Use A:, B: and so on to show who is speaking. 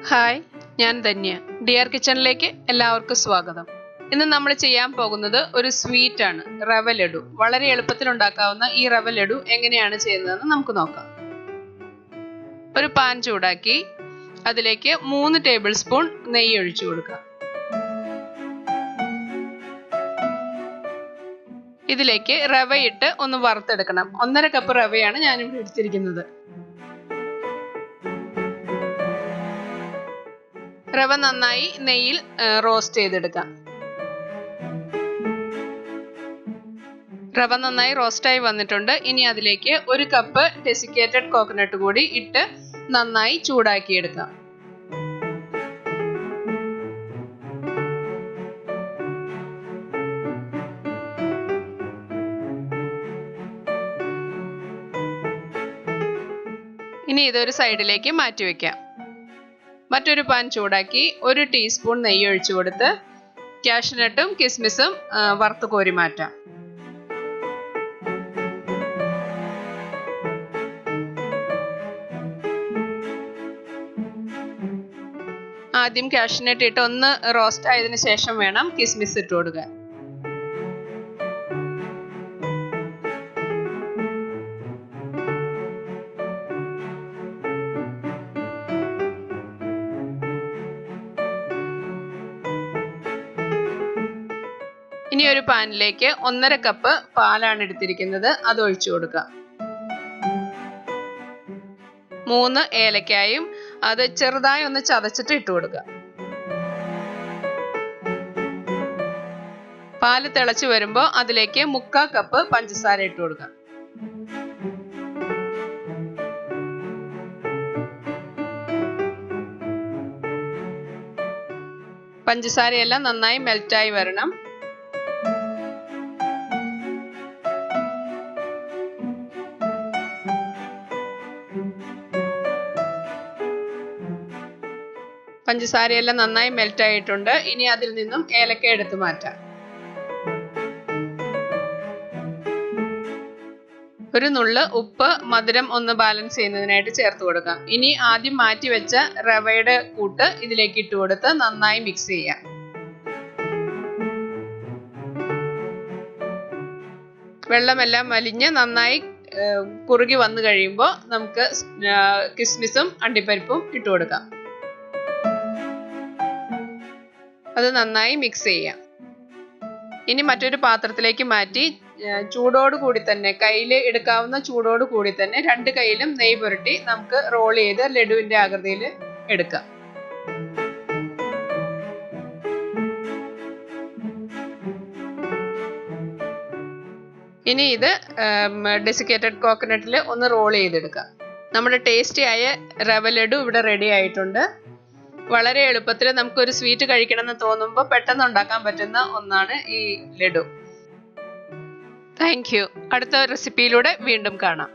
A: Hi, ഞാൻ Dhanya. Dear കിച്ചണിലേക്ക് എല്ലാവർക്കും സ്വാഗതം. ഇന്ന് നമ്മൾ ചെയ്യാൻ പോകുന്നത് ഒരു സ്വീറ്റ് ആണ്, റവ ലഡു. വളരെ എളുപ്പത്തിൽ ഉണ്ടാക്കാവുന്ന ഈ റവ ലഡു എങ്ങനെയാണ് ചെയ്യുന്നതെന്ന് നമുക്ക് നോക്കാം. ഒരു പാൻ ചൂടാക്കി അതിലേക്ക് 3 ടേബിൾ സ്പൂൺ നെയ്യ് ഒഴിച്ചു കൊടുക്കാം. ഇതിലേക്ക് റവ ഇട്ട് ഒന്ന് വറുത്തെടുക്കണം. 1.5 കപ്പ് റവയാണ് ഞാനിവിടെ എടുത്തിരിക്കുന്നത്. റവ നന്നായി നെയ്യിൽ റോസ്റ്റ് ചെയ്തെടുക്കാം. റവ നന്നായി റോസ്റ്റായി വന്നിട്ടുണ്ട്. ഇനി അതിലേക്ക് 1 കപ്പ് ഡെസിക്കേറ്റഡ് കോക്കനട്ട് കൂടി ഇട്ട് നന്നായി ചൂടാക്കിയെടുക്കാം. ഇനി ഇതൊരു സൈഡിലേക്ക് മാറ്റി വെക്കാം. മറ്റൊരു പാൻ ചൂടാക്കി 1 ടീസ്പൂൺ നെയ്യ് ഒഴിച്ചു കൊടുത്ത് കാഷ്നട്ടും കിസ്മിസും വറുത്ത് കോരി മാറ്റാം. ആദ്യം കാഷ്നട്ട് ഇട്ട് ഒന്ന് റോസ്റ്റ് ആയതിനു ശേഷം വേണം കിസ്മിസ് ഇട്ട് കൊടുക്കാൻ. ഇനി ഒരു പാനിലേക്ക് 1.5 കപ്പ് പാലാണ് എടുത്തിരിക്കുന്നത്. അത് ഒഴിച്ചു കൊടുക്കാം. 3 ഏലക്കായും അത് ചെറുതായി ഒന്ന് ചതച്ചിട്ട് ഇട്ട് കൊടുക്കാം. പാല് തിളച്ചു വരുമ്പോൾ അതിലേക്ക് 3/4 കപ്പ് പഞ്ചസാര ഇട്ട് കൊടുക്കാം. പഞ്ചസാരയെല്ലാം നന്നായി മെൽറ്റായി വരണം. പഞ്ചസാരയെല്ലാം നന്നായി മെൽറ്റ് ആയിട്ടുണ്ട്. ഇനി അതിൽ നിന്നും ഏലക്ക എടുത്ത് മാറ്റാം. ഒരു നുള്ള് ഉപ്പ് മധുരം ഒന്ന് ബാലൻസ് ചെയ്യുന്നതിനായിട്ട് ചേർത്ത് കൊടുക്കാം. ഇനി ആദ്യം മാറ്റി വെച്ച റവയുടെ കൂട്ട് ഇതിലേക്ക് ഇട്ട് കൊടുത്ത് നന്നായി മിക്സ് ചെയ്യാം. വെള്ളമെല്ലാം വലിഞ്ഞ് നന്നായി കുറുകി വന്നു കഴിയുമ്പോൾ നമുക്ക് കിസ്മിസും അണ്ടിപ്പരിപ്പും ഇട്ട് കൊടുക്കാം. അത് നന്നായി മിക്സ് ചെയ്യാം. ഇനി മറ്റൊരു പാത്രത്തിലേക്ക് മാറ്റി ചൂടോട് കൂടി തന്നെ, കയ്യിൽ എടുക്കാവുന്ന ചൂടോട് കൂടി തന്നെ 2 കൈയിലും നെയ്യ് പുരട്ടി നമുക്ക് റോൾ ചെയ്ത് ലഡുവിന്റെ ആകൃതിയിൽ എടുക്കാം. ഇനി ഇത് ഡെസിക്കേറ്റഡ് കോക്കനട്ടിൽ ഒന്ന് റോൾ ചെയ്തെടുക്കാം. നമ്മുടെ ടേസ്റ്റി ആയ റവ ലഡു ഇവിടെ റെഡി ആയിട്ടുണ്ട്. വളരെ എളുപ്പത്തിൽ നമുക്കൊരു സ്വീറ്റ് കഴിക്കണമെന്ന് തോന്നുമ്പോൾ പെട്ടെന്ന് ഉണ്ടാക്കാൻ പറ്റുന്ന ഒന്നാണ് ഈ ലഡു. Thank you. അടുത്ത റെസിപ്പിയിലൂടെ വീണ്ടും കാണാം.